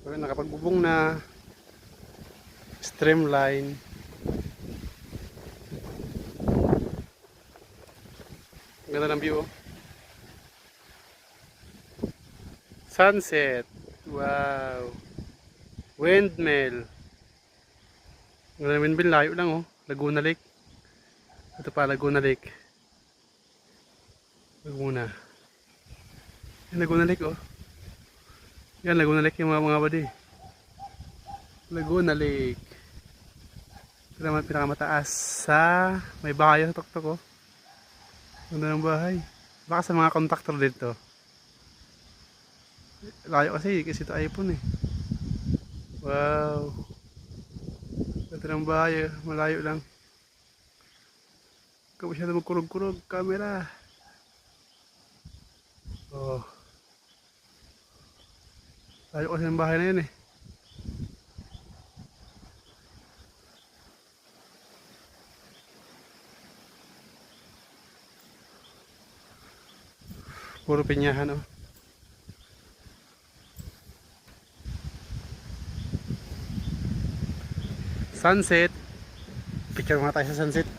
Nakapagbubong na. Streamline. Ganda ng view. Sunset. Wow. Windmill. Ganda ng windmill. Layo lang oh. Laguna Lake. Ito pa Laguna Lake. Laguna. Yan Laguna Lake oh. Yan Laguna Lake yung mga body. Laguna Lake. Ito naman pinakamataas sa may bahay sa tuktok oh. Ganda ng bahay. Baka sa mga contractor dito. Layo kasi ito iPhone eh. Wow. Ito ng bahay eh. Malayo lang. Ikaw masyado magkurog-kurog camera. Oh. Layo kasi ng bahay na yun eh. Puro pinyahan oh. Sunset. Picture muna tayo sa sunset.